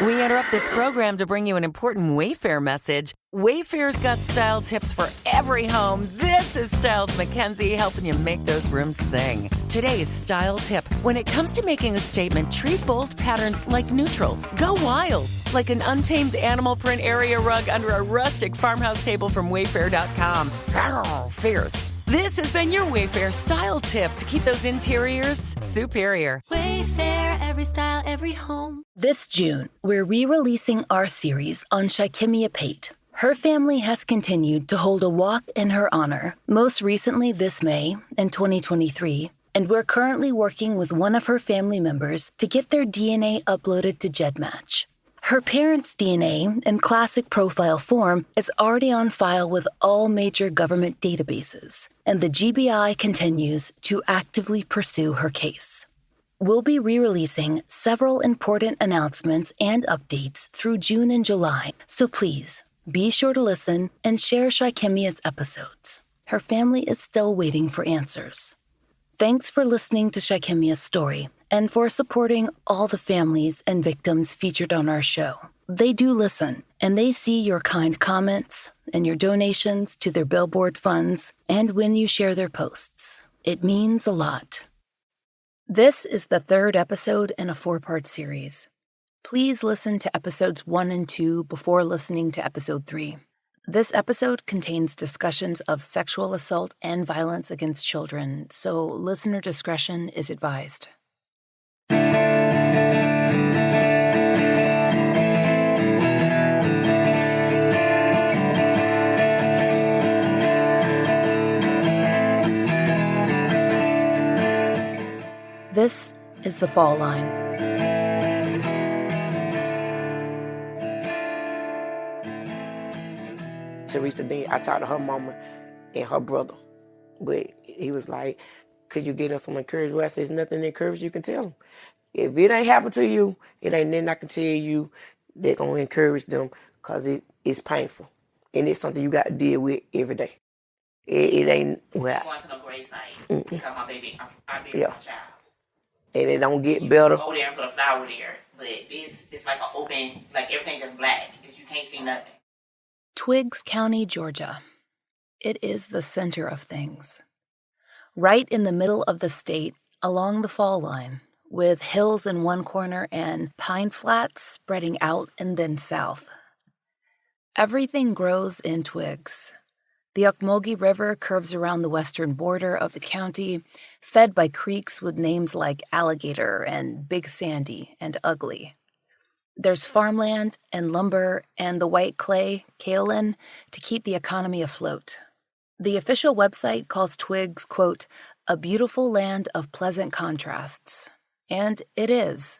We interrupt this program to bring you an important Wayfair message. Wayfair's got style tips for every home. This is Styles McKenzie helping you make those rooms sing. Today's style tip. When it comes to making a statement, treat bold patterns like neutrals. Go wild, like an untamed animal print area rug under a rustic farmhouse table from Wayfair.com. Fierce. This has been your Wayfair style tip to keep those interiors superior. Wayfair, every style, every home. This June, we're re-releasing our series on Shy'Kemmia Pate. Her family has continued to hold a walk in her honor, most recently this May in 2023, and we're currently working with one of her family members to get their DNA uploaded to GEDmatch. Her parents' DNA in classic profile form is already on file with all major government databases, and the GBI continues to actively pursue her case. We'll be re-releasing several important announcements and updates through June and July, so please be sure to listen and share Shy'Kemmia's episodes. Her family is still waiting for answers. Thanks for listening to Shy'Kemmia's story and for supporting all the families and victims featured on our show. They do listen, and they see your kind comments and your donations to their billboard funds and when you share their posts. It means a lot. This is the third episode in a 4-part series. Please listen to episodes 1 and 2 before listening to episode 3. This episode contains discussions of sexual assault and violence against children, so listener discretion is advised. This is The Fall Line. Teresa Dean, I talked to her mama and her brother, but he was like, could you get us some encouragement? I said, there's nothing to encourage you can tell them. If it ain't happened to you, it ain't nothing I can tell you that's going to encourage them because it's painful. And it's something you got to deal with every day. It ain't, well. I'm going to the grave site because my baby, I buried my child. And it don't get better. Go there and put a flower there. But it's like an open, like everything just black. You can't see nothing. Twiggs County, Georgia. It is the center of things. Right in the middle of the state, along the fall line, with hills in one corner and pine flats spreading out and then south. Everything grows in Twiggs. The Ocmulgee River curves around the western border of the county, fed by creeks with names like Alligator and Big Sandy and Ugly. There's farmland and lumber and the white clay, kaolin, to keep the economy afloat. The official website calls Twiggs, quote, a beautiful land of pleasant contrasts. And it is.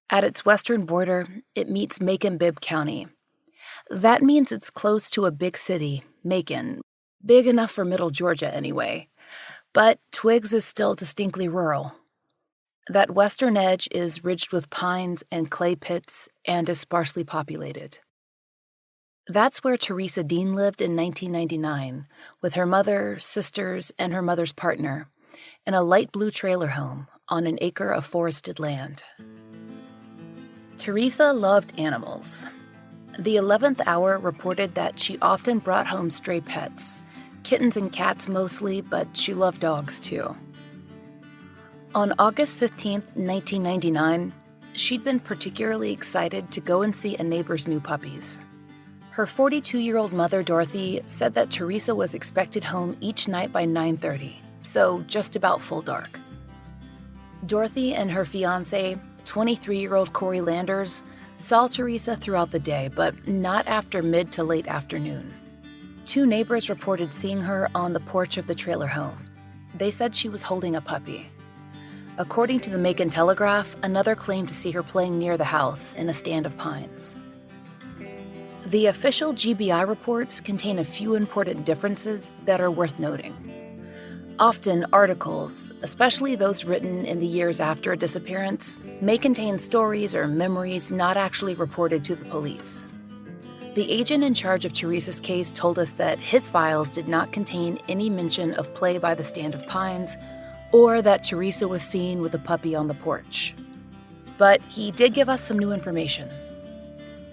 At its western border, it meets Macon-Bibb County. That means it's close to a big city, Macon, big enough for middle Georgia anyway. But Twiggs is still distinctly rural. That western edge is ridged with pines and clay pits and is sparsely populated. That's where Teresa Dean lived in 1999, with her mother, sisters, and her mother's partner, in a light blue trailer home on an acre of forested land. Teresa loved animals. The 11th Hour reported that she often brought home stray pets, kittens and cats mostly, but she loved dogs too. On August 15th, 1999, she'd been particularly excited to go and see a neighbor's new puppies. Her 42-year-old mother, Dorothy, said that Teresa was expected home each night by 9:30, so just about full dark. Dorothy and her fiancé, 23-year-old Corey Landers, saw Teresa throughout the day, but not after mid to late afternoon. 2 neighbors reported seeing her on the porch of the trailer home. They said she was holding a puppy. According to the Macon Telegraph, another claimed to see her playing near the house in a stand of pines. The official GBI reports contain a few important differences that are worth noting. Often, articles, especially those written in the years after a disappearance, may contain stories or memories not actually reported to the police. The agent in charge of Teresa's case told us that his files did not contain any mention of play by the stand of pines or that Teresa was seen with a puppy on the porch. But he did give us some new information.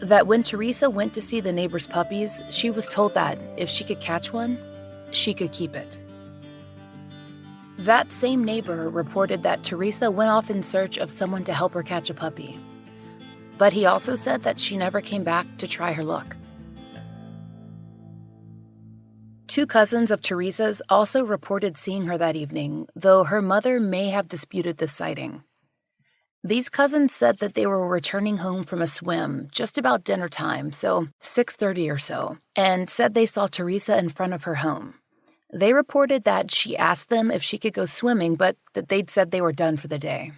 That when Teresa went to see the neighbor's puppies, she was told that if she could catch one, she could keep it. That same neighbor reported that Teresa went off in search of someone to help her catch a puppy. But he also said that she never came back to try her luck. Two cousins of Teresa's also reported seeing her that evening, though her mother may have disputed this sighting. These cousins said that they were returning home from a swim just about dinner time, so 6:30 or so, and said they saw Teresa in front of her home. They reported that she asked them if she could go swimming, but that they'd said they were done for the day.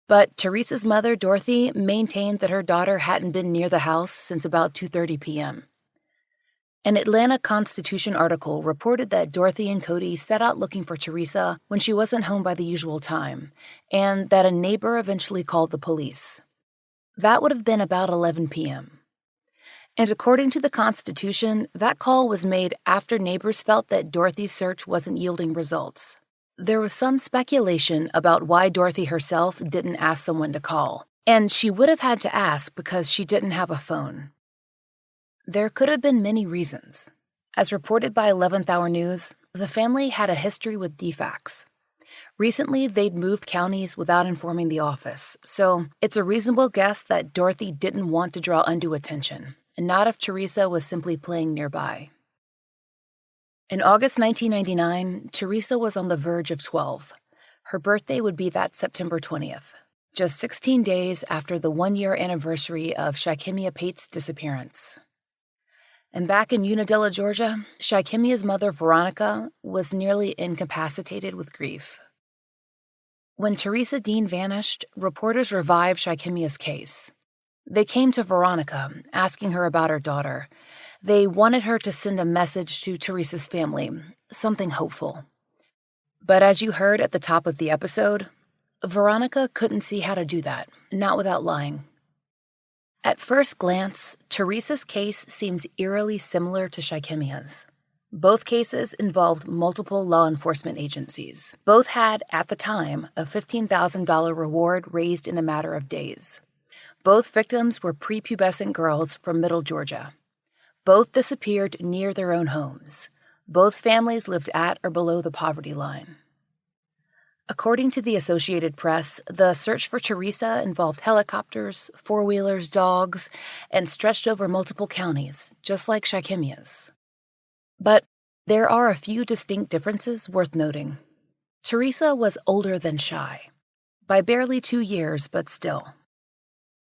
But Teresa's mother, Dorothy, maintained that her daughter hadn't been near the house since about 2:30 p.m. An Atlanta Constitution article reported that Dorothy and Cody set out looking for Teresa when she wasn't home by the usual time, and that a neighbor eventually called the police. That would have been about 11 p.m. And according to the Constitution, that call was made after neighbors felt that Dorothy's search wasn't yielding results. There was some speculation about why Dorothy herself didn't ask someone to call, and she would have had to ask because she didn't have a phone. There could have been many reasons. As reported by 11th Hour News, the family had a history with DFACs. Recently, they'd moved counties without informing the office, so it's a reasonable guess that Dorothy didn't want to draw undue attention, and not if Teresa was simply playing nearby. In August 1999, Teresa was on the verge of 12. Her birthday would be that September 20th, just 16 days after the one-year anniversary of Shy'Kemmia Pate's disappearance. And back in Unadilla, Georgia, Shy'Kemmia's mother, Veronica, was nearly incapacitated with grief. When Teresa Dean vanished, reporters revived Shy'Kemmia's case. They came to Veronica, asking her about her daughter. They wanted her to send a message to Teresa's family, something hopeful. But as you heard at the top of the episode, Veronica couldn't see how to do that, not without lying. At first glance, Teresa's case seems eerily similar to Shy'Kemmia's. Both cases involved multiple law enforcement agencies. Both had, at the time, a $15,000 reward raised in a matter of days. Both victims were prepubescent girls from Middle Georgia. Both disappeared near their own homes. Both families lived at or below the poverty line. According to the Associated Press, the search for Teresa involved helicopters, four-wheelers, dogs, and stretched over multiple counties, just like Shy'Kemmia's. But there are a few distinct differences worth noting. Teresa was older than Shy, by barely 2 years, but still.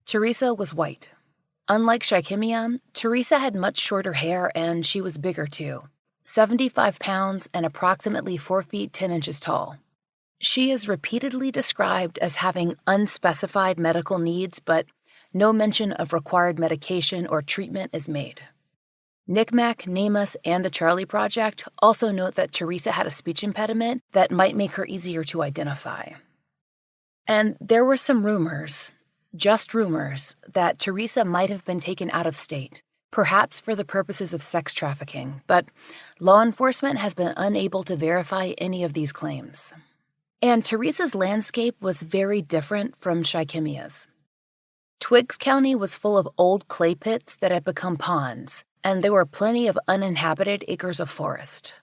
Teresa was white. Unlike Shy'Kemmia, Teresa had much shorter hair and she was bigger too, 75 pounds and approximately 4 feet 10 inches tall. She is repeatedly described as having unspecified medical needs, but no mention of required medication or treatment is made. NCMEC, NamUs, and the Charlie Project also note that Teresa had a speech impediment that might make her easier to identify. And there were some rumors, just rumors, that Teresa might have been taken out of state, perhaps for the purposes of sex trafficking, but law enforcement has been unable to verify any of these claims. And Teresa's landscape was very different from Shy'Kemmia's. Twiggs County was full of old clay pits that had become ponds, and there were plenty of uninhabited acres of forest.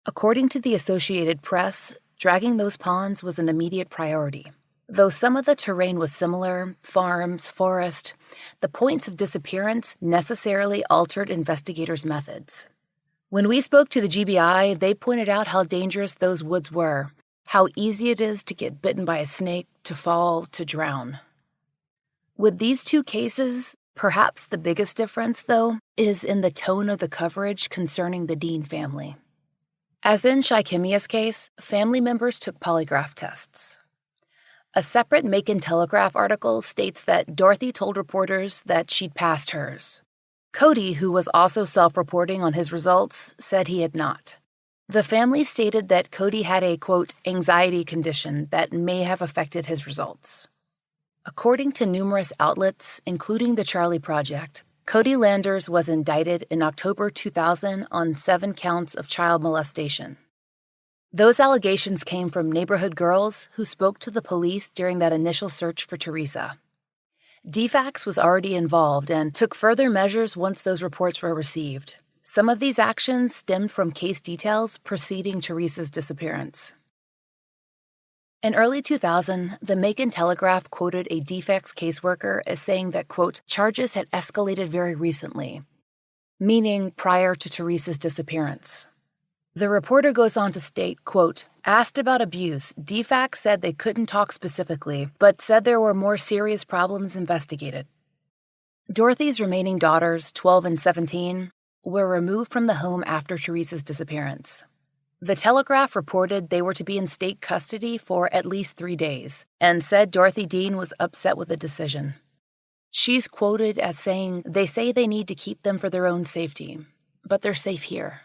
According to the Associated Press, dragging those ponds was an immediate priority. Though some of the terrain was similar, farms, forest, the points of disappearance necessarily altered investigators' methods. When we spoke to the GBI, they pointed out how dangerous those woods were, how easy it is to get bitten by a snake, to fall, to drown. With these two cases, perhaps the biggest difference, though, is in the tone of the coverage concerning the Dean family. As in Shy'Kemmia's case, family members took polygraph tests. A separate Macon Telegraph article states that Dorothy told reporters that she'd passed hers. Cody, who was also self-reporting on his results, said he had not. The family stated that Cody had a, quote, anxiety condition that may have affected his results. According to numerous outlets, including the Charlie Project, Cody Landers was indicted in October 2000 on 7 counts of child molestation. Those allegations came from neighborhood girls who spoke to the police during that initial search for Teresa. DFACS was already involved and took further measures once those reports were received. Some of these actions stemmed from case details preceding Teresa's disappearance. In early 2000, the Macon Telegraph quoted a DFACS caseworker as saying that, quote, charges had escalated very recently, meaning prior to Teresa's disappearance. The reporter goes on to state, quote, asked about abuse, DFACS said they couldn't talk specifically, but said there were more serious problems investigated. Dorothy's remaining daughters, 12 and 17, were removed from the home after Teresa's disappearance. The Telegraph reported they were to be in state custody for at least 3 days, and said Dorothy Dean was upset with the decision. She's quoted as saying, they say they need to keep them for their own safety, but they're safe here.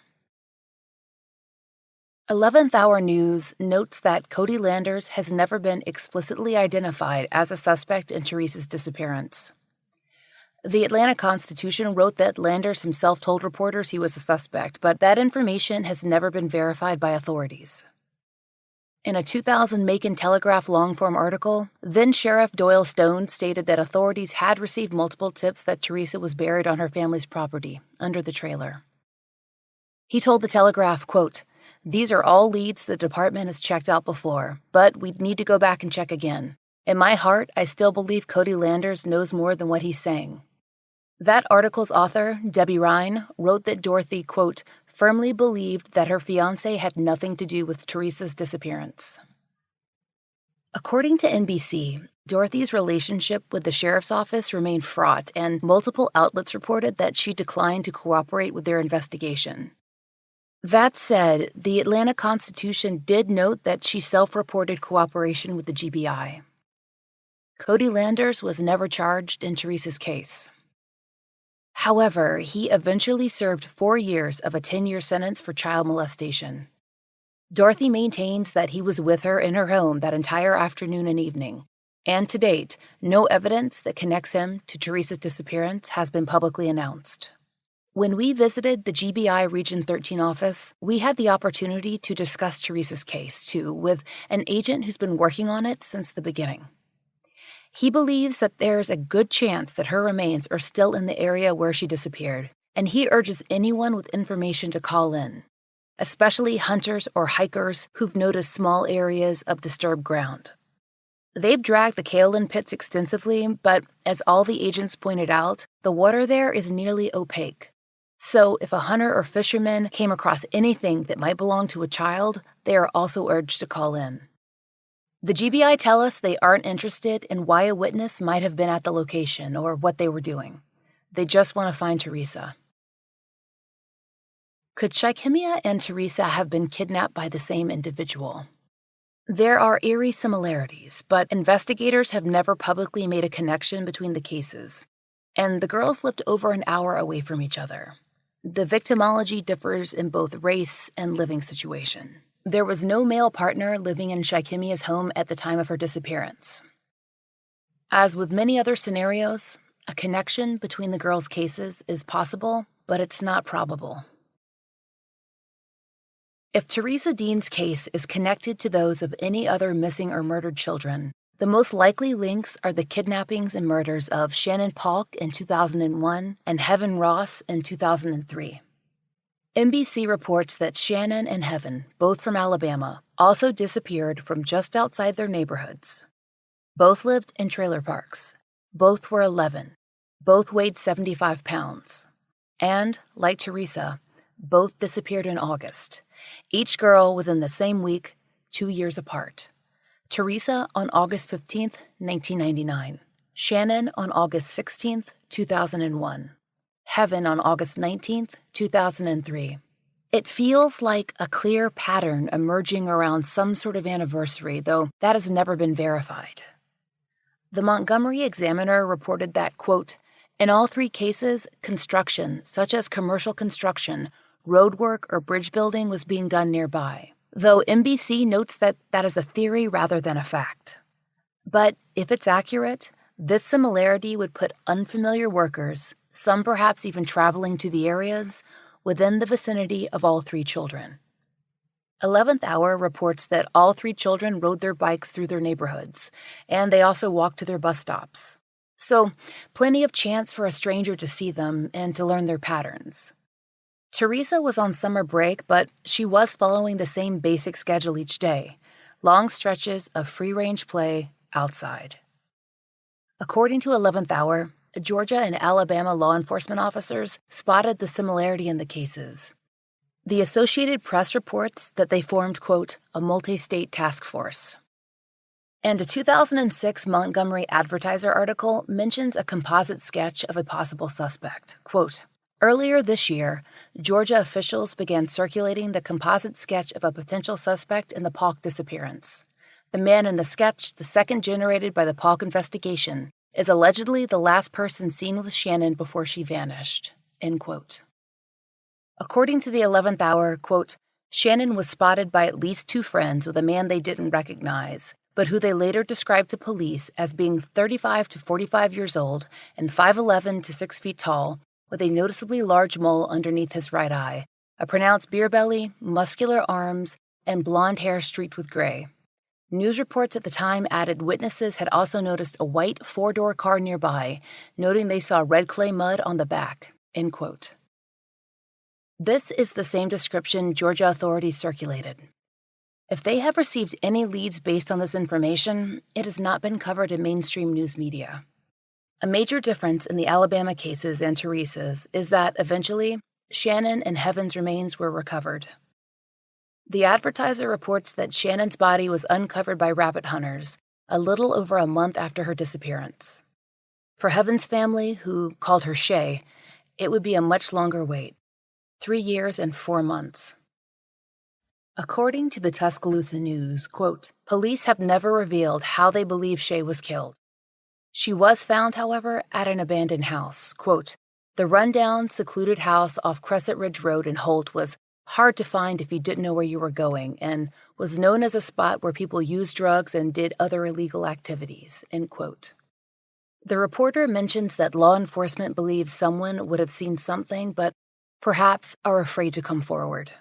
11th Hour News notes that Cody Landers has never been explicitly identified as a suspect in Teresa's disappearance. The Atlanta Constitution wrote that Landers himself told reporters he was a suspect, but that information has never been verified by authorities. In a 2000 Macon Telegraph long-form article, then-Sheriff Doyle Stone stated that authorities had received multiple tips that Teresa was buried on her family's property, under the trailer. He told the Telegraph, quote, these are all leads the department has checked out before, but we'd need to go back and check again. In my heart, I still believe Cody Landers knows more than what he's saying. That article's author, Debbie Ryan, wrote that Dorothy, quote, firmly believed that her fiancé had nothing to do with Teresa's disappearance. According to NBC, Dorothy's relationship with the sheriff's office remained fraught, and multiple outlets reported that she declined to cooperate with their investigation. That said, the Atlanta Constitution did note that she self-reported cooperation with the GBI. Cody Landers was never charged in Teresa's case. However, he eventually served 4 years of a 10-year sentence for child molestation. Dorothy maintains that he was with her in her home that entire afternoon and evening, and to date, no evidence that connects him to Teresa's disappearance has been publicly announced. When we visited the GBI Region 13 office, we had the opportunity to discuss Teresa's case, too, with an agent who's been working on it since the beginning. He believes that there's a good chance that her remains are still in the area where she disappeared, and he urges anyone with information to call in, especially hunters or hikers who've noticed small areas of disturbed ground. They've dragged the kaolin pits extensively, but as all the agents pointed out, the water there is nearly opaque. So if a hunter or fisherman came across anything that might belong to a child, they are also urged to call in. The GBI tell us they aren't interested in why a witness might have been at the location or what they were doing. They just want to find Teresa. Could Shy'Kemmia and Teresa have been kidnapped by the same individual? There are eerie similarities, but investigators have never publicly made a connection between the cases, and the girls lived over an hour away from each other. The victimology differs in both race and living situation. There was no male partner living in Shy'Kemmia's home at the time of her disappearance. As with many other scenarios, a connection between the girls' cases is possible, but it's not probable. If Teresa Dean's case is connected to those of any other missing or murdered children, the most likely links are the kidnappings and murders of Shannon Polk in 2001 and Heaven Ross in 2003. NBC reports that Shannon and Heaven, both from Alabama, also disappeared from just outside their neighborhoods. Both lived in trailer parks. Both were 11. Both weighed 75 pounds. And, like Teresa, both disappeared in August, each girl within the same week, 2 years apart. Teresa on August 15, 1999. Shannon on August 16, 2001. Heaven on August 19, 2003. It feels like a clear pattern emerging around some sort of anniversary, though that has never been verified. The Montgomery Examiner reported that, quote, in all 3 cases, construction, such as commercial construction, roadwork, or bridge building was being done nearby, though NBC notes that that is a theory rather than a fact. But if it's accurate, this similarity would put unfamiliar workers, some perhaps even traveling to the areas, within the vicinity of all 3 children. 11th Hour reports that all 3 children rode their bikes through their neighborhoods, and they also walked to their bus stops. So, plenty of chance for a stranger to see them and to learn their patterns. Teresa was on summer break, but she was following the same basic schedule each day, long stretches of free-range play outside. According to 11th Hour, Georgia and Alabama law enforcement officers spotted the similarity in the cases. The Associated Press reports that they formed, quote, a multi-state task force. And a 2006 Montgomery Advertiser article mentions a composite sketch of a possible suspect. Quote, earlier this year, Georgia officials began circulating the composite sketch of a potential suspect in the Pate disappearance. The man in the sketch, the second generated by the Pate investigation, is allegedly the last person seen with Shannon before she vanished. End quote. According to the 11th Hour, quote, Shannon was spotted by at least 2 friends with a man they didn't recognize, but who they later described to police as being 35 to 45 years old and 5'11 to 6 feet tall, with a noticeably large mole underneath his right eye, a pronounced beer belly, muscular arms, and blonde hair streaked with gray. News reports at the time added witnesses had also noticed a white 4-door car nearby, noting they saw red clay mud on the back. End quote. This is the same description Georgia authorities circulated. If they have received any leads based on this information, it has not been covered in mainstream news media. A major difference in the Alabama cases and Teresa's is that, eventually, Shannon and Heaven's remains were recovered. The Advertiser reports that Shannon's body was uncovered by rabbit hunters a little over a month after her disappearance. For Heaven's family, who called her Shay, it would be a much longer wait, 3 years and 4 months. According to the Tuscaloosa News, quote, police have never revealed how they believe Shay was killed. She was found, however, at an abandoned house. Quote, the rundown, secluded house off Crescent Ridge Road in Holt was hard to find if you didn't know where you were going, and was known as a spot where people used drugs and did other illegal activities, end quote. The reporter mentions that law enforcement believes someone would have seen something, but perhaps are afraid to come forward.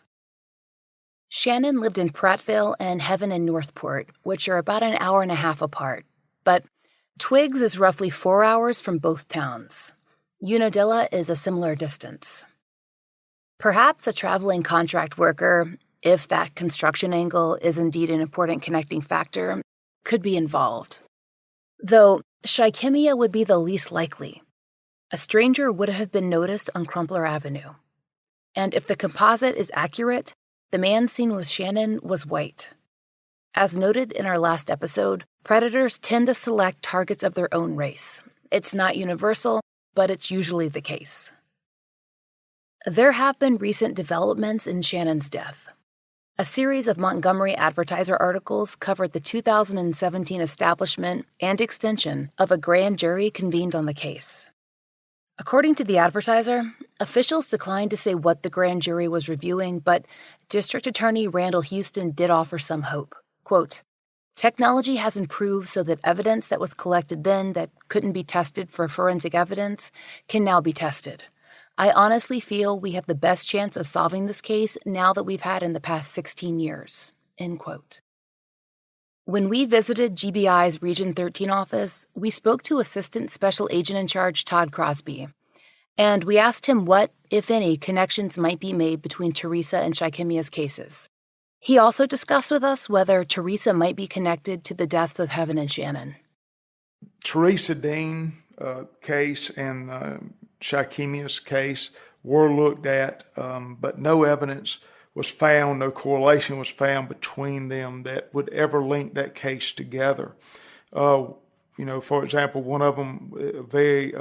Shannon lived in Prattville and Heaven in Northport, which are about an hour and a half apart, but Twiggs is roughly 4 hours from both towns. Unadilla is a similar distance. Perhaps a traveling contract worker, if that construction angle is indeed an important connecting factor, could be involved. Though Shy'Kemmia would be the least likely. A stranger would have been noticed on Crumpler Avenue. And if the composite is accurate, the man seen with Shannon was white. As noted in our last episode, predators tend to select targets of their own race. It's not universal, but it's usually the case. There have been recent developments in Shannon's death. A series of Montgomery Advertiser articles covered the 2017 establishment and extension of a grand jury convened on the case. According to the Advertiser, officials declined to say what the grand jury was reviewing, but District Attorney Randall Houston did offer some hope. Quote, technology has improved so that evidence that was collected then that couldn't be tested for forensic evidence can now be tested. I honestly feel we have the best chance of solving this case now that we've had in the past 16 years. End quote. When we visited GBI's Region 13 office, we spoke to Assistant Special Agent in Charge Todd Crosby, and we asked him what, if any, connections might be made between Teresa and Shy'Kemmia's cases. He also discussed with us whether Teresa might be connected to the deaths of Heaven and Shannon. Teresa Dean case and Shy'Kemmia's case were looked at, but no evidence was found, no correlation was found between them that would ever link that case together. For example, one of them, a very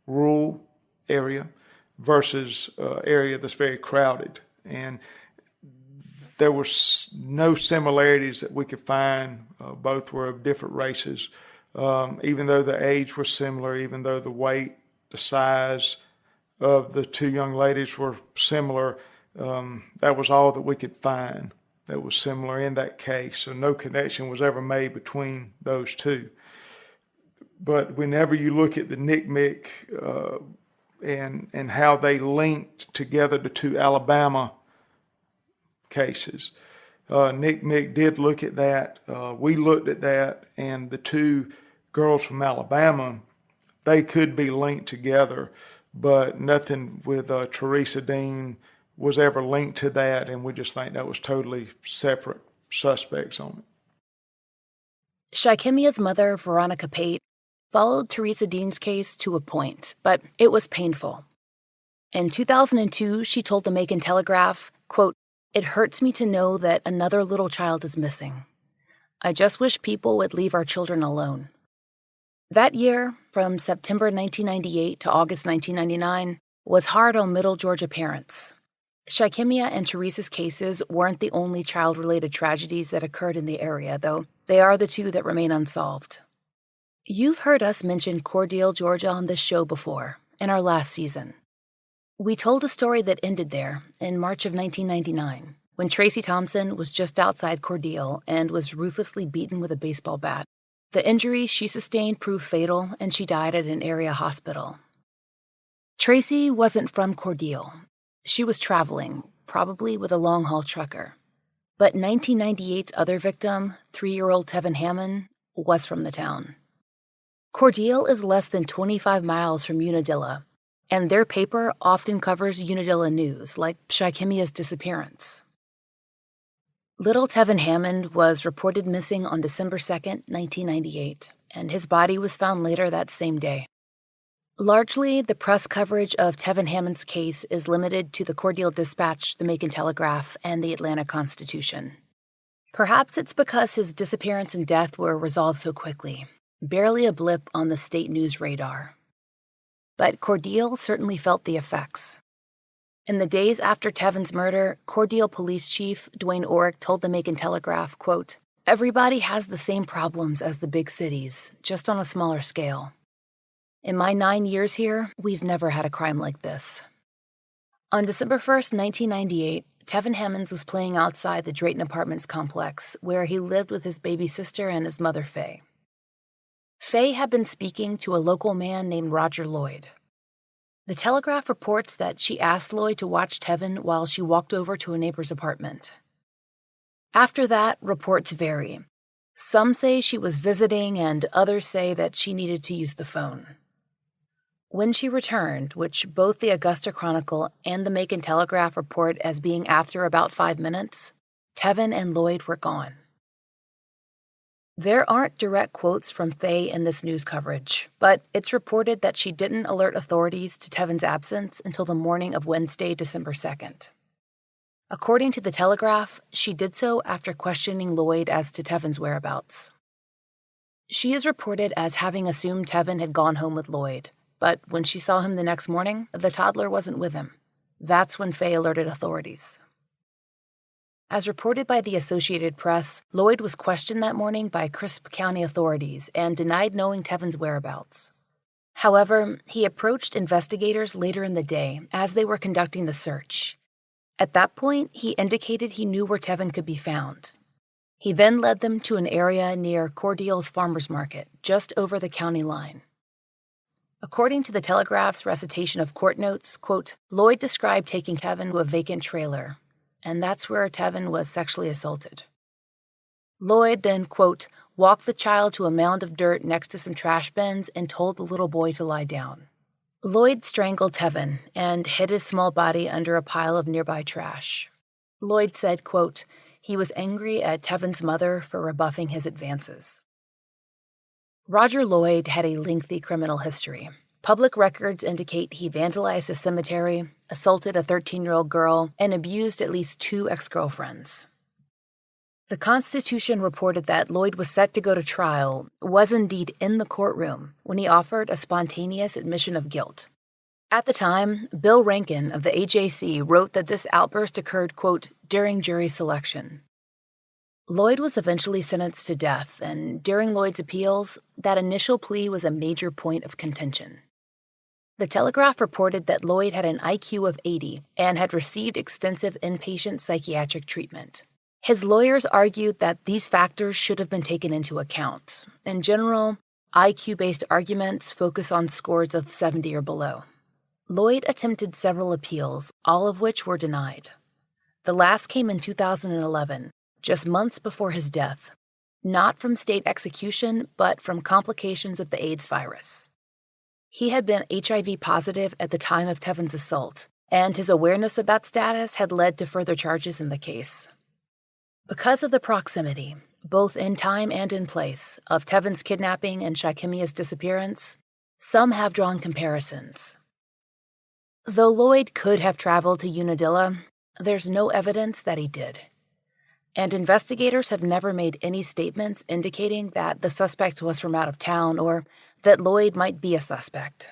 rural area versus area that's very crowded. And there were no similarities that we could find. Both were of different races. Even though the age was similar, even though the weight, the size of the 2 young ladies were similar, that was all that we could find that was similar in that case. So no connection was ever made between those 2. But whenever you look at the NCMEC and how they linked together the 2 Alabama cases. Nick Mick did look at that. We looked at that, and the two girls from Alabama, they could be linked together, but nothing with Teresa Dean was ever linked to that, and we just think that was totally separate suspects on it. Shy'Kemmia's mother, Veronica Pate, followed Teresa Dean's case to a point, but it was painful. In 2002, she told the Macon Telegraph, quote, "It hurts me to know that another little child is missing. I just wish people would leave our children alone." That year, from September 1998 to August 1999, was hard on Middle Georgia parents. Shy'Kemmia and Teresa's cases weren't the only child-related tragedies that occurred in the area, though they are the two that remain unsolved. You've heard us mention Cordele, Georgia on this show before, in our last season. We told a story that ended there in March of 1999, when Tracy Thompson was just outside Cordele and was ruthlessly beaten with a baseball bat. The injuries she sustained proved fatal, and she died at an area hospital. Tracy wasn't from Cordele. She was traveling, probably with a long-haul trucker. But 1998's other victim, 3-year-old Tevin Hammond, was from the town. Cordele is less than 25 miles from Unadilla, and their paper often covers Unadilla news, like Shy'Kemmia's disappearance. Little Tevin Hammond was reported missing on December 2nd, 1998, and his body was found later that same day. Largely, the press coverage of Tevin Hammond's case is limited to the Cordele Dispatch, the Macon Telegraph, and the Atlanta Constitution. Perhaps it's because his disappearance and death were resolved so quickly, barely a blip on the state news radar. But Cordele certainly felt the effects. In the days after Tevin's murder, Cordele Police Chief Dwayne Orrick told the Macon Telegraph, quote, "Everybody has the same problems as the big cities, just on a smaller scale. In my 9 years here, we've never had a crime like this." On December 1st, 1998, Tevin Hammond was playing outside the Drayton Apartments complex, where he lived with his baby sister and his mother, Faye. Faye had been speaking to a local man named Roger Lloyd. The Telegraph reports that she asked Lloyd to watch Tevin while she walked over to a neighbor's apartment. After that, reports vary. Some say she was visiting, and others say that she needed to use the phone. When she returned, which both the Augusta Chronicle and the Macon Telegraph report as being after about 5 minutes, Tevin and Lloyd were gone. There aren't direct quotes from Faye in this news coverage, but it's reported that she didn't alert authorities to Tevin's absence until the morning of Wednesday, December 2nd. According to the Telegraph, she did so after questioning Lloyd as to Tevin's whereabouts. She is reported as having assumed Tevin had gone home with Lloyd, but when she saw him the next morning, the toddler wasn't with him. That's when Faye alerted authorities. As reported by the Associated Press, Lloyd was questioned that morning by Crisp County authorities and denied knowing Tevin's whereabouts. However, he approached investigators later in the day as they were conducting the search. At that point, he indicated he knew where Tevin could be found. He then led them to an area near Cordele's Farmers Market, just over the county line. According to the Telegraph's recitation of court notes, quote, Lloyd described taking Tevin to a vacant trailer, and that's where Tevin was sexually assaulted. Lloyd then, quote, walked the child to a mound of dirt next to some trash bins and told the little boy to lie down. Lloyd strangled Tevin and hid his small body under a pile of nearby trash. Lloyd said, quote, he was angry at Tevin's mother for rebuffing his advances. Roger Lloyd had a lengthy criminal history. Public records indicate he vandalized a cemetery, assaulted a 13-year-old girl, and abused at least 2 ex-girlfriends. The Constitution reported that Lloyd was set to go to trial, was indeed in the courtroom, when he offered a spontaneous admission of guilt. At the time, Bill Rankin of the AJC wrote that this outburst occurred, quote, during jury selection. Lloyd was eventually sentenced to death, and during Lloyd's appeals, that initial plea was a major point of contention. The Telegraph reported that Lloyd had an IQ of 80 and had received extensive inpatient psychiatric treatment. His lawyers argued that these factors should have been taken into account. In general, IQ-based arguments focus on scores of 70 or below. Lloyd attempted several appeals, all of which were denied. The last came in 2011, just months before his death, not from state execution, but from complications of the AIDS virus. He had been HIV positive at the time of Tevin's assault, and his awareness of that status had led to further charges in the case. Because of the proximity, both in time and in place, of Tevin's kidnapping and Shy'Kkemmia's disappearance, some have drawn comparisons. Though Lloyd could have traveled to Unadilla, there's no evidence that he did. And investigators have never made any statements indicating that the suspect was from out of town or that Lloyd might be a suspect.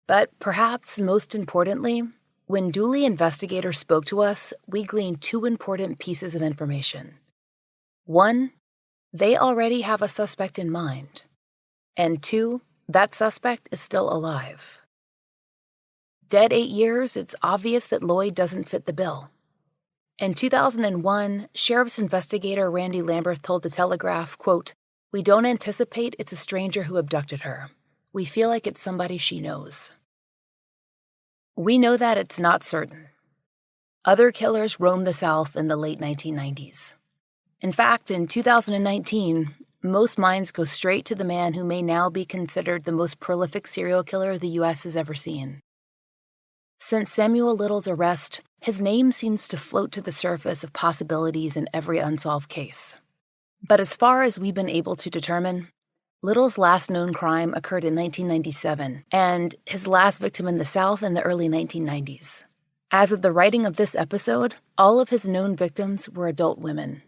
But perhaps most importantly, when Dooley investigators spoke to us, we gleaned two important pieces of information. One, they already have a suspect in mind. And two, that suspect is still alive. Dead 8 years, it's obvious that Lloyd doesn't fit the bill. In 2001, Sheriff's investigator Randy Lamberth told The Telegraph, quote, "We don't anticipate it's a stranger who abducted her. We feel like it's somebody she knows." We know that it's not certain. Other killers roamed the South in the late 1990s. In fact, in 2019, most minds go straight to the man who may now be considered the most prolific serial killer the U.S. has ever seen. Since Samuel Little's arrest, his name seems to float to the surface of possibilities in every unsolved case. But as far as we've been able to determine, Little's last known crime occurred in 1997, and his last victim in the South in the early 1990s. As of the writing of this episode, all of his known victims were adult women.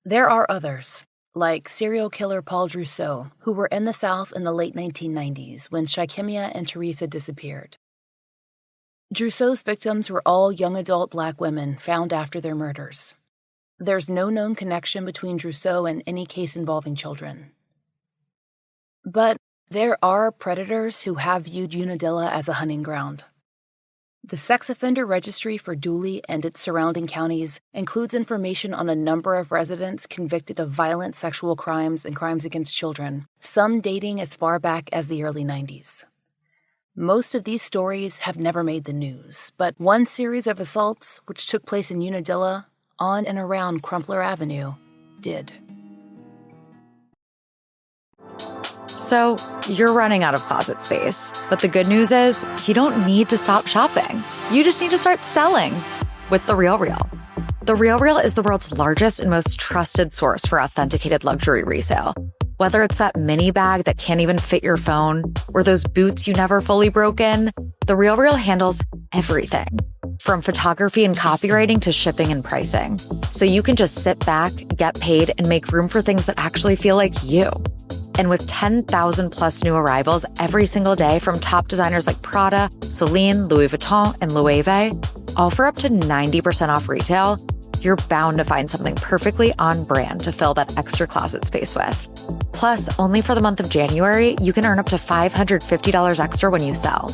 There are others, like serial killer Paul Drousseau, who were in the South in the late 1990s when Shy'Kemmia and Teresa disappeared. Drousseau's victims were all young adult Black women found after their murders. There's no known connection between Drousseau and any case involving children. But there are predators who have viewed Unadilla as a hunting ground. The sex offender registry for Dooley and its surrounding counties includes information on a number of residents convicted of violent sexual crimes and crimes against children, some dating as far back as the early 90s. Most of these stories have never made the news, but one series of assaults, which took place in Unadilla, on and around Crumpler Avenue, did. So, you're running out of closet space, but the good news is you don't need to stop shopping. You just need to start selling with The RealReal. The RealReal is the world's largest and most trusted source for authenticated luxury resale. Whether it's that mini bag that can't even fit your phone or those boots you never fully broke in, The RealReal handles everything, from photography and copywriting to shipping and pricing. So you can just sit back, get paid, and make room for things that actually feel like you. And with 10,000 plus new arrivals every single day from top designers like Prada, Celine, Louis Vuitton, and Loewe, all for up to 90% off retail, you're bound to find something perfectly on brand to fill that extra closet space with. Plus, only for the month of January, you can earn up to $550 extra when you sell.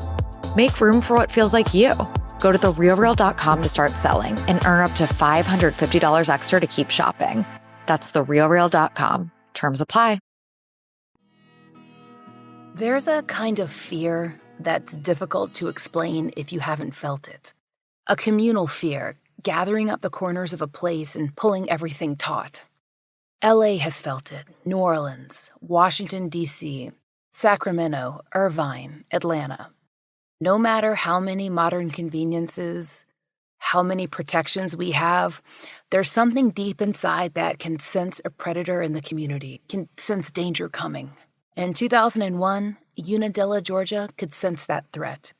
Make room for what feels like you. Go to therealreal.com to start selling and earn up to $550 extra to keep shopping. That's therealreal.com. Terms apply. There's a kind of fear that's difficult to explain if you haven't felt it. A communal fear, gathering up the corners of a place and pulling everything taut. LA has felt it, New Orleans, Washington, D.C., Sacramento, Irvine, Atlanta. No matter how many modern conveniences, how many protections we have, there's something deep inside that can sense a predator in the community, can sense danger coming. In 2001, Unadilla, Georgia could sense that threat.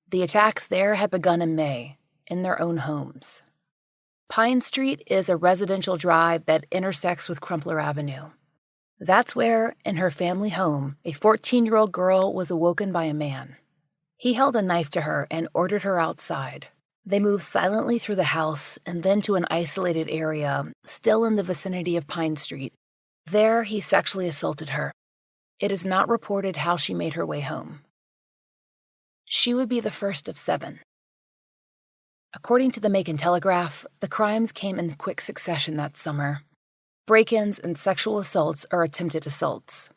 The attacks there had begun in May, in their own homes. Pine Street is a residential drive that intersects with Crumpler Avenue. That's where, in her family home, a 14-year-old girl was awoken by a man. He held a knife to her and ordered her outside. They moved silently through the house and then to an isolated area, still in the vicinity of Pine Street. There, he sexually assaulted her. It is not reported how she made her way home. She would be the first of 7. According to the Macon Telegraph, the crimes came in quick succession that summer. Break-ins and sexual assaults are attempted assaults.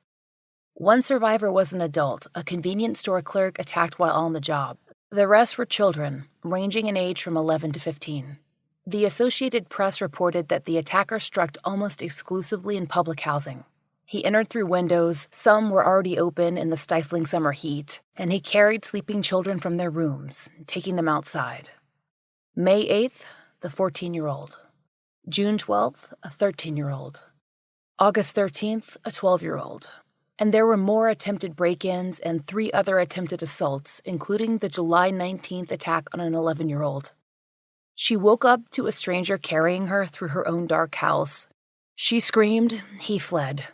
One survivor was an adult, a convenience store clerk attacked while on the job. The rest were children, ranging in age from 11 to 15. The Associated Press reported that the attacker struck almost exclusively in public housing. He entered through windows, some were already open in the stifling summer heat, and he carried sleeping children from their rooms, taking them outside. May 8th, the 14-year-old. June 12th, a 13-year-old. August 13th, a 12-year-old. And there were more attempted break-ins and 3 other attempted assaults, including the July 19th attack on an 11-year-old. She woke up to a stranger carrying her through her own dark house. She screamed, he fled.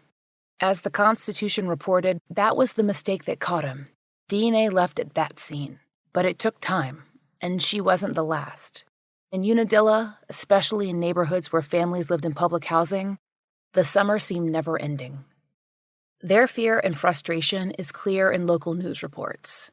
As the Constitution reported, that was the mistake that caught him. DNA left at that scene. But it took time, and she wasn't the last. In Unadilla, especially in neighborhoods where families lived in public housing, the summer seemed never-ending. Their fear and frustration is clear in local news reports.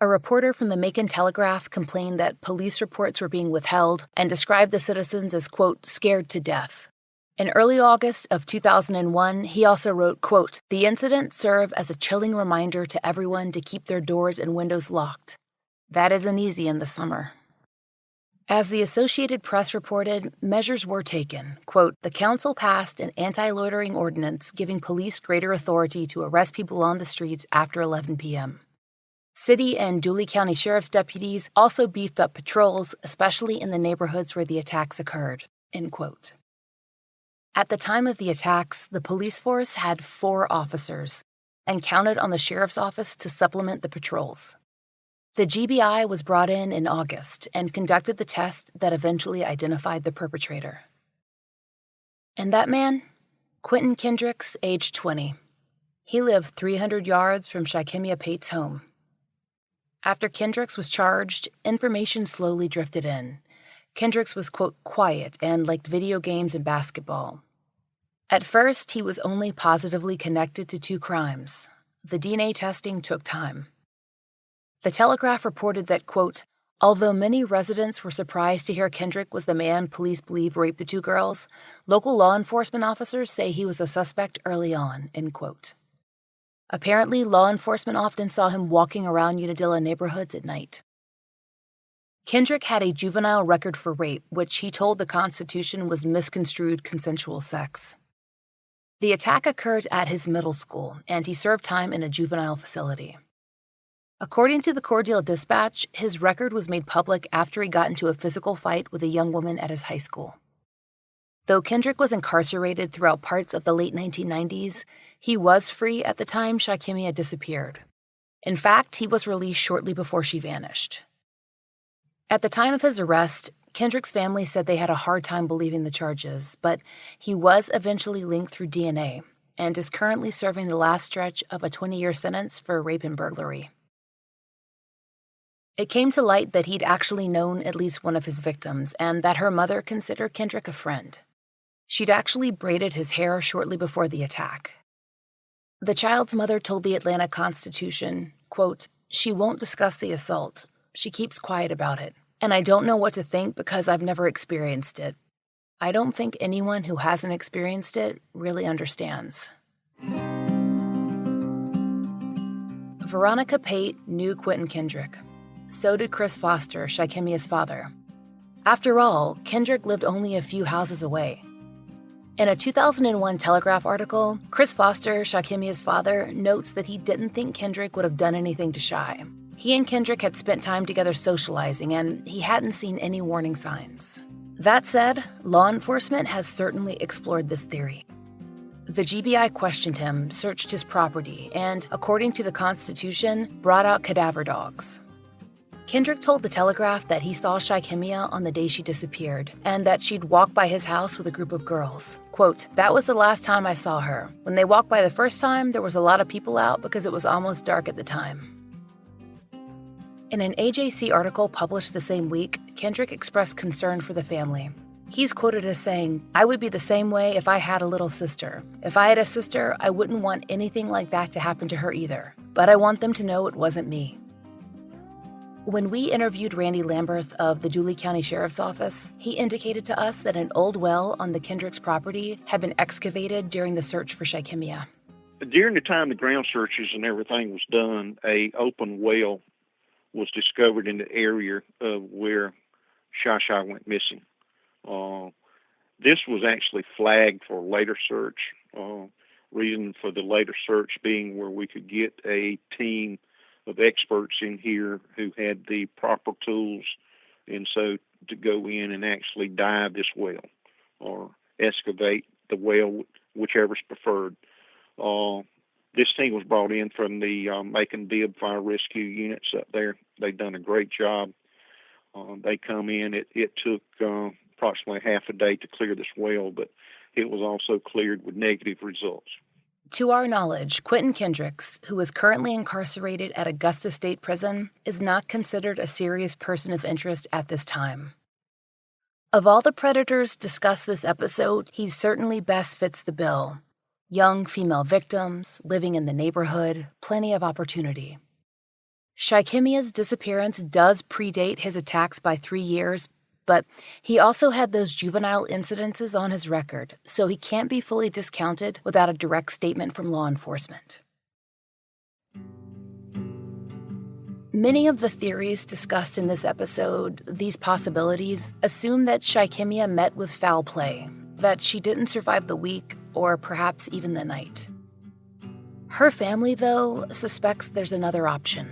A reporter from the Macon Telegraph complained that police reports were being withheld and described the citizens as, quote, scared to death. In early August of 2001, he also wrote, quote, the incident served as a chilling reminder to everyone to keep their doors and windows locked. That isn't easy in the summer. As the Associated Press reported, measures were taken. Quote, the council passed an anti-loitering ordinance giving police greater authority to arrest people on the streets after 11 p.m. City and Dooley County Sheriff's deputies also beefed up patrols, especially in the neighborhoods where the attacks occurred, end quote. At the time of the attacks, the police force had 4 officers and counted on the sheriff's office to supplement the patrols. The GBI was brought in August and conducted the test that eventually identified the perpetrator. And that man? Quentin Kendricks, age 20. He lived 300 yards from Shy'Kemmia Pate's home. After Kendricks was charged, information slowly drifted in. Kendricks was, quote, quiet and liked video games and basketball. At first, he was only positively connected to 2 crimes. The DNA testing took time. The Telegraph reported that, quote, although many residents were surprised to hear Kendrick was the man police believe raped the 2 girls, local law enforcement officers say he was a suspect early on, end quote. Apparently, law enforcement often saw him walking around Unadilla neighborhoods at night. Kendrick had a juvenile record for rape, which he told the Constitution was misconstrued consensual sex. The attack occurred at his middle school, and he served time in a juvenile facility. According to the Cordele Dispatch, his record was made public after he got into a physical fight with a young woman at his high school. Though Kendrick was incarcerated throughout parts of the late 1990s, he was free at the time Shy'Kemmia disappeared. In fact, he was released shortly before she vanished. At the time of his arrest, Kendrick's family said they had a hard time believing the charges, but he was eventually linked through DNA and is currently serving the last stretch of a 20-year sentence for rape and burglary. It came to light that he'd actually known at least one of his victims and that her mother considered Kendrick a friend. She'd actually braided his hair shortly before the attack. The child's mother told the Atlanta Constitution, quote, she won't discuss the assault. She keeps quiet about it. And I don't know what to think because I've never experienced it. I don't think anyone who hasn't experienced it really understands. Veronica Pate knew Quentin Kendrick. So did Chris Foster, Shy'Kemmia's father. After all, Kendrick lived only a few houses away. In a 2001 Telegraph article, Chris Foster, Shy'Kemmia's father, notes that he didn't think Kendrick would have done anything to Shy. He and Kendrick had spent time together socializing, and he hadn't seen any warning signs. That said, law enforcement has certainly explored this theory. The GBI questioned him, searched his property, and, according to the Constitution, brought out cadaver dogs. Kendrick told the Telegraph that he saw Shy'Kemmia on the day she disappeared, and that she'd walk by his house with a group of girls. Quote, that was the last time I saw her. When they walked by the first time, there was a lot of people out because it was almost dark at the time. In an AJC article published the same week, Kendrick expressed concern for the family. He's quoted as saying, I would be the same way if I had a little sister. If I had a sister, I wouldn't want anything like that to happen to her either. But I want them to know it wasn't me. When we interviewed Randy Lamberth of the Dooley County Sheriff's Office, he indicated to us that an old well on the Kendricks property had been excavated during the search for Shy'Kemmia. During the time the ground searches and everything was done, a open well was discovered in the area of where Shy went missing. This was actually flagged for later search. Reason for the later search being where we could get a team of experts in here who had the proper tools, and so to go in and actually dive this well or excavate the well, whichever's preferred. This team was brought in from the Macon Bib Fire Rescue Units up there. They've done a great job. They come in. It took approximately half a day to clear this well, but it was also cleared with negative results. To our knowledge, Quentin Kendricks, who is currently incarcerated at Augusta State Prison, is not considered a serious person of interest at this time. Of all the predators discussed this episode, he certainly best fits the bill. Young female victims, living in the neighborhood, plenty of opportunity. Shy'Kemmia's disappearance does predate his attacks by 3 years, but he also had those juvenile incidences on his record, so he can't be fully discounted without a direct statement from law enforcement. Many of the theories discussed in this episode, these possibilities, assume that Shy'Kemmia met with foul play, that she didn't survive the week or perhaps even the night. Her family, though, suspects there's another option.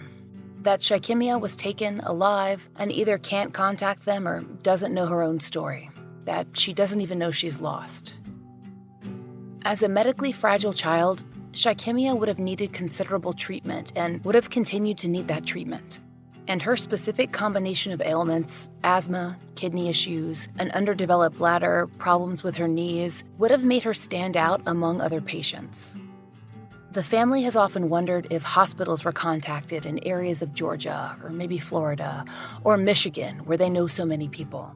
That Shy'Kemmia was taken alive and either can't contact them or doesn't know her own story. That she doesn't even know she's lost. As a medically fragile child, Shy'Kemmia would have needed considerable treatment and would have continued to need that treatment. And her specific combination of ailments, asthma, kidney issues, an underdeveloped bladder, problems with her knees, would have made her stand out among other patients. The family has often wondered if hospitals were contacted in areas of Georgia, or maybe Florida, or Michigan, where they know so many people.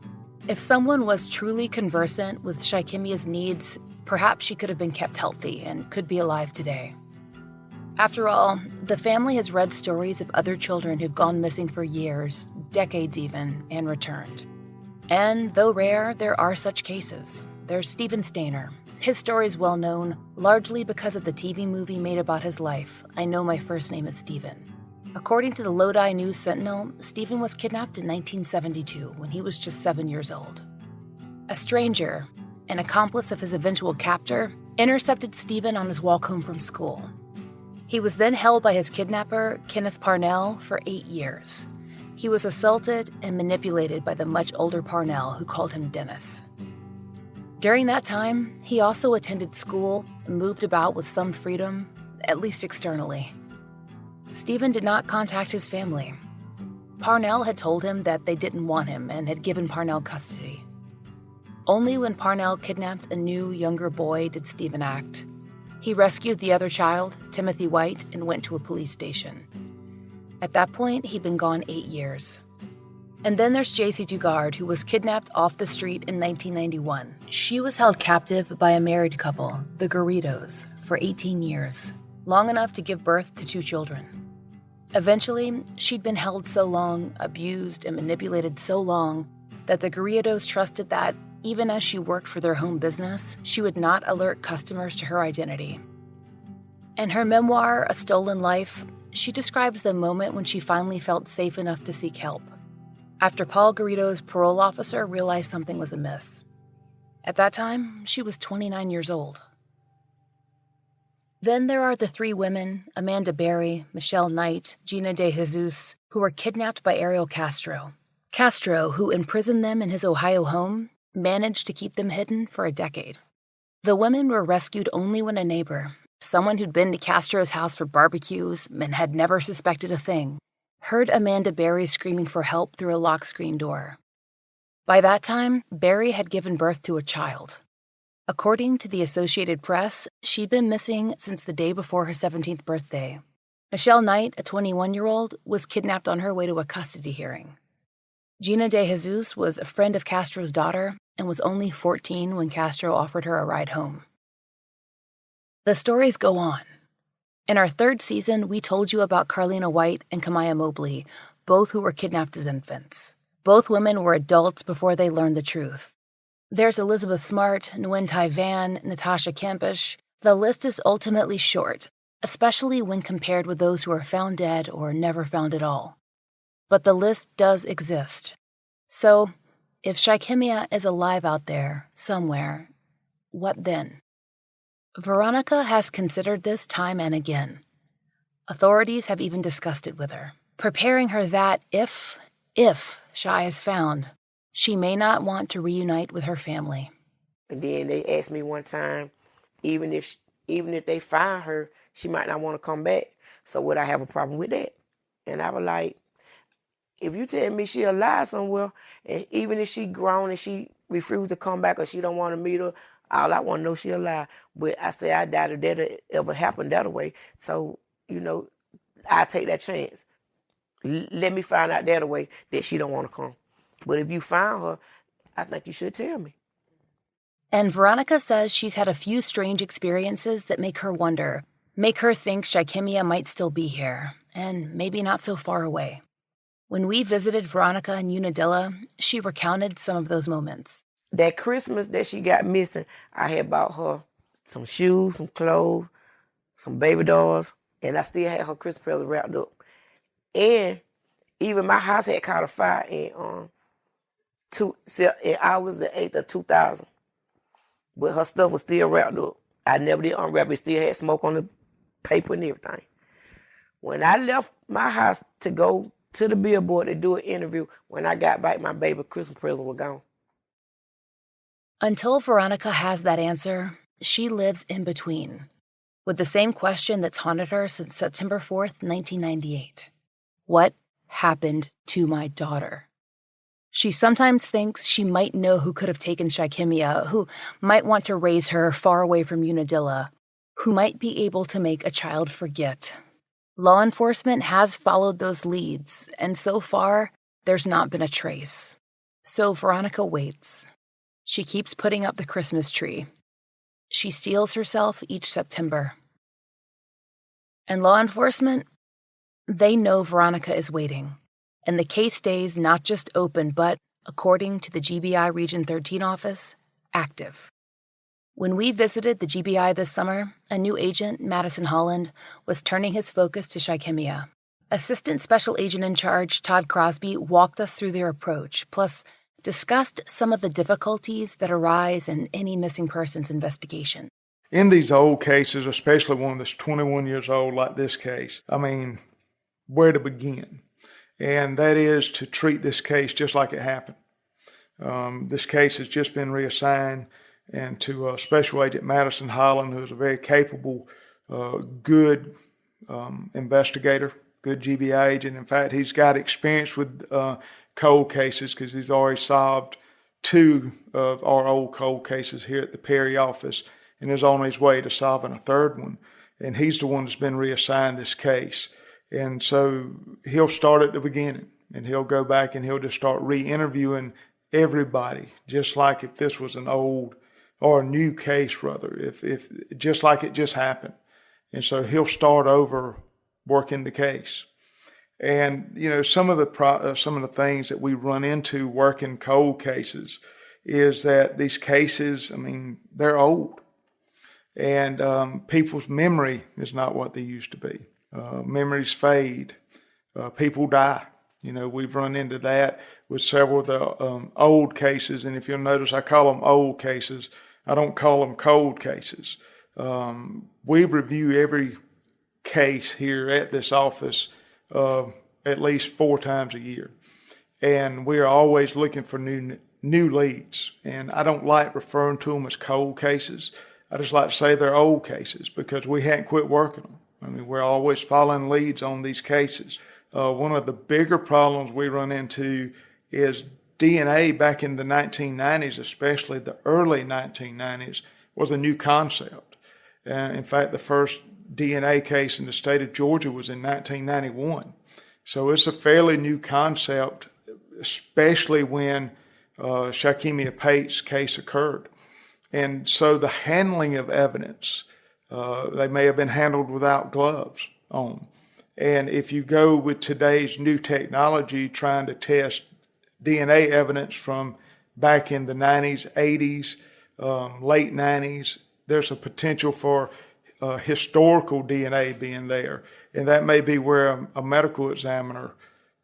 If someone was truly conversant with Shy'Kemmia's needs, perhaps she could have been kept healthy and could be alive today. After all, the family has read stories of other children who've gone missing for years, decades even, and returned. And though rare, there are such cases. There's Stephen Stainer. His story is well known, largely because of the TV movie made about his life, I Know My First Name is Stephen. According to the Lodi News Sentinel, Stephen was kidnapped in 1972 when he was just 7 years old. A stranger, an accomplice of his eventual captor, intercepted Stephen on his walk home from school. He was then held by his kidnapper, Kenneth Parnell, for 8 years. He was assaulted and manipulated by the much older Parnell, who called him Dennis. During that time, he also attended school and moved about with some freedom, at least externally. Stephen did not contact his family. Parnell had told him that they didn't want him and had given Parnell custody. Only when Parnell kidnapped a new, younger boy did Stephen act. He rescued the other child, Timothy White, and went to a police station. At that point, he'd been gone 8 years. And then there's J.C. Dugard, who was kidnapped off the street in 1991. She was held captive by a married couple, the Garridos, for 18 years, long enough to give birth to 2 children. Eventually, she'd been held so long, abused, and manipulated so long that the Garridos trusted that, even as she worked for their home business, she would not alert customers to her identity. In her memoir, A Stolen Life, she describes the moment when she finally felt safe enough to seek help, after Paul Garrido's parole officer realized something was amiss. At that time, she was 29 years old. Then there are the 3 women, Amanda Berry, Michelle Knight, Gina De Jesus, who were kidnapped by Ariel Castro. Castro, who imprisoned them in his Ohio home, managed to keep them hidden for a decade. The women were rescued only when a neighbor, someone who'd been to Castro's house for barbecues and had never suspected a thing, heard Amanda Berry screaming for help through a locked screen door. By that time, Berry had given birth to a child. According to the Associated Press, she'd been missing since the day before her 17th birthday. Michelle Knight, a 21-year-old, was kidnapped on her way to a custody hearing. Gina De Jesus was a friend of Castro's daughter and was only 14 when Castro offered her a ride home. The stories go on. In our 3rd season, we told you about Carlina White and Kamaya Mobley, both who were kidnapped as infants. Both women were adults before they learned the truth. There's Elizabeth Smart, Nguyen Tai Van, Natasha Campish. The list is ultimately short, especially when compared with those who are found dead or never found at all. But the list does exist. So, if Shy'Kemmia is alive out there, somewhere, what then? Veronica has considered this time and again. Authorities have even discussed it with her, preparing her that if Shy is found, she may not want to reunite with her family. And then they asked me one time, even if they find her, she might not want to come back. So would I have a problem with that? And I was like, if you tell me she alive somewhere, and even if she grown and she refused to come back or she don't want to meet her, all I want to know she alive. But I say I doubt if that ever happened that way. So, I take that chance. Let me find out that way that she don't want to come. But if you found her, I think you should tell me. And Veronica says she's had a few strange experiences that make her wonder, make her think Shy'Kemmia might still be here, and maybe not so far away. When we visited Veronica in Unadilla, she recounted some of those moments. That Christmas that she got missing, I had bought her some shoes, some clothes, some baby dolls, and I still had her Christmas present wrapped up. And even my house had caught a fire in August the 8th of 2000. But her stuff was still wrapped up. I never did unwrap it. Still had smoke on the paper and everything. When I left my house to go to the billboard to do an interview, when I got back, my baby Christmas present was gone. Until Veronica has that answer, she lives in between, with the same question that's haunted her since September 4th, 1998. What happened to my daughter? She sometimes thinks she might know who could have taken Shy'Kemmia, who might want to raise her far away from Unadilla, who might be able to make a child forget. Law enforcement has followed those leads, and so far, there's not been a trace. So Veronica waits. She keeps putting up the Christmas tree. She steels herself each September. And law enforcement, they know Veronica is waiting. And the case stays not just open, but, according to the GBI Region 13 office, active. When we visited the GBI this summer, a new agent, Madison Holland, was turning his focus to Shy'Kemmia. Assistant Special Agent in Charge, Todd Crosby, walked us through their approach, plus discussed some of the difficulties that arise in any missing persons investigation. In these old cases, especially one that's 21 years old like this case, where to begin? And that is to treat this case just like it happened. This case has just been reassigned and to Special Agent Madison Holland, who is a very capable, good investigator, good GBI agent. In fact, he's got experience with cold cases because he's already solved 2 of our old cold cases here at the Perry office and is on his way to solving a 3rd one. And he's the one that's been reassigned this case. And so he'll start at the beginning and he'll go back and he'll just start re-interviewing everybody, just like if this was an old or a new case, rather, if just like it just happened. And so he'll start over working the case. And, some of the things that we run into working cold cases is that these cases, they're old. And people's memory is not what they used to be. Memories fade. People die. We've run into that with several of the old cases. And if you'll notice, I call them old cases. I don't call them cold cases. We review every case here at this office at least 4 times a year. And we are always looking for new leads. And I don't like referring to them as cold cases. I just like to say they're old cases because we hadn't quit working them. We're always following leads on these cases. One of the bigger problems we run into is DNA back in the 1990s, especially the early 1990s, was a new concept. In fact, the first DNA case in the state of Georgia was in 1991. So it's a fairly new concept, especially when Shy'Kemmia Pate's case occurred. And so the handling of evidence, they may have been handled without gloves on. And if you go with today's new technology trying to test DNA evidence from back in the 90s, 80s, late 90s, there's a potential for historical DNA being there. And that may be where a medical examiner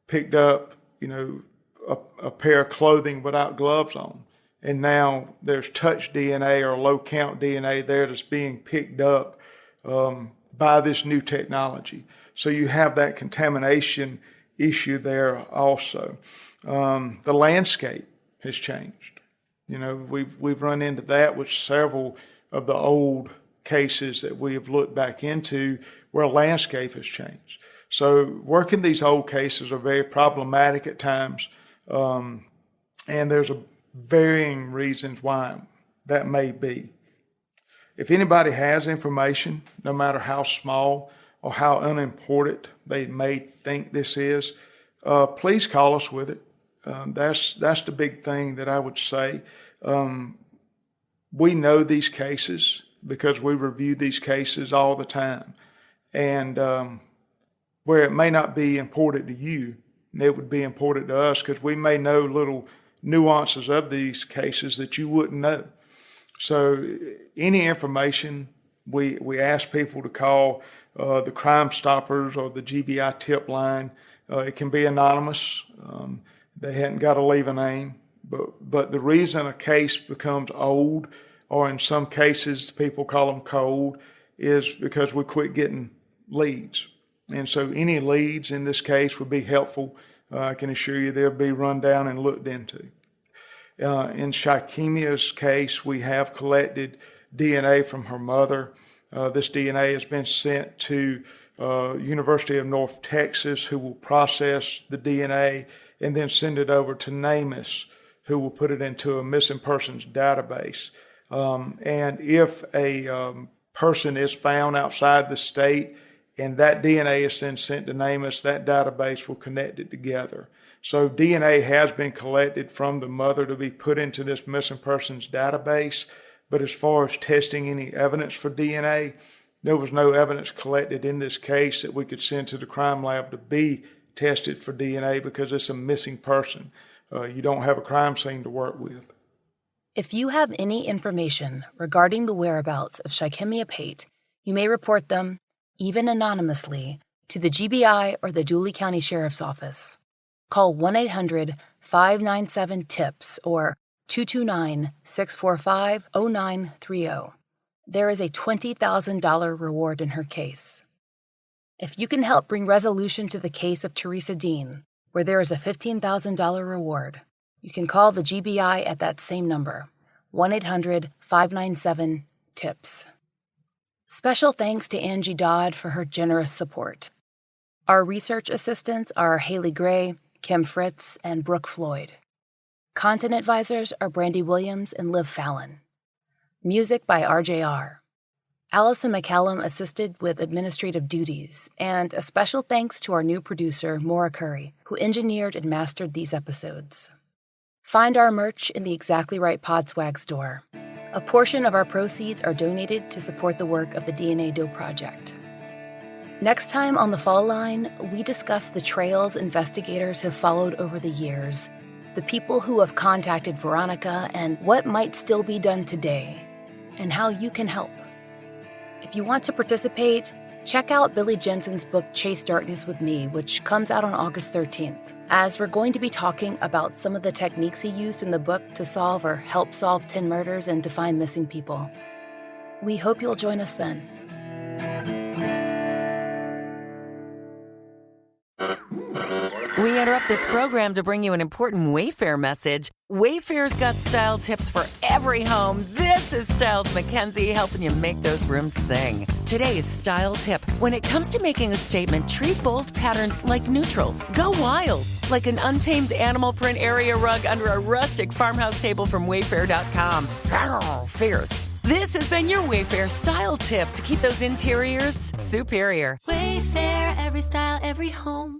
picked up, a pair of clothing without gloves on. And now there's touch DNA or low count DNA there that's being picked up by this new technology. So you have that contamination issue there also. The landscape has changed. We've run into that with several of the old cases that we have looked back into where landscape has changed. So working these old cases are very problematic at times, and there's varying reasons why that may be. If anybody has information, no matter how small or how unimportant they may think this is, please call us with it. That's the big thing that I would say. We know these cases because we review these cases all the time. And where it may not be important to you, it would be important to us because we may know little nuances of these cases that you wouldn't know. So any information, we ask people to call the Crime Stoppers or the GBI tip line. It can be anonymous. They hadn't got to leave a name. But the reason a case becomes old, or in some cases people call them cold, is because we quit getting leads. And so any leads in this case would be helpful. I can assure you they'll be run down and looked into. In Shy'Kemmia's case, we have collected DNA from her mother. This DNA has been sent to University of North Texas, who will process the DNA and then send it over to NamUs, who will put it into a missing persons database. And if a person is found outside the state and that DNA is then sent to NamUs, that database will connect it together. So DNA has been collected from the mother to be put into this missing persons database. But as far as testing any evidence for DNA, there was no evidence collected in this case that we could send to the crime lab to be tested for DNA because it's a missing person. You don't have a crime scene to work with. If you have any information regarding the whereabouts of Shy'Kemmia Pate, you may report them, even anonymously, to the GBI or the Dooley County Sheriff's Office. Call 1-800-597-TIPS or 229-645-0930. There is a $20,000 reward in her case. If you can help bring resolution to the case of Teresa Dean, where there is a $15,000 reward, you can call the GBI at that same number, 1-800-597-TIPS. Special thanks to Angie Dodd for her generous support. Our research assistants are Haley Gray, Kim Fritz, and Brooke Floyd. Content advisors are Brandy Williams and Liv Fallon. Music by RJR. Allison McCallum assisted with administrative duties, and a special thanks to our new producer, Maura Curry, who engineered and mastered these episodes. Find our merch in the Exactly Right Podswag store. A portion of our proceeds are donated to support the work of the DNA Doe Project. Next time on The Fall Line, we discuss the trails investigators have followed over the years, the people who have contacted Veronica, and what might still be done today, and how you can help. If you want to participate, check out Billy Jensen's book Chase Darkness with Me, which comes out on August 13th, as we're going to be talking about some of the techniques he used in the book to solve or help solve 10 murders and to find missing people. We hope you'll join us then. We interrupt this program to bring you an important Wayfair message. Wayfair's got style tips for every home. This is Styles McKenzie helping you make those rooms sing. Today's style tip. When it comes to making a statement, treat bold patterns like neutrals. Go wild, like an untamed animal print area rug under a rustic farmhouse table from Wayfair.com. Arr, fierce. This has been your Wayfair style tip to keep those interiors superior. Wayfair, every style, every home.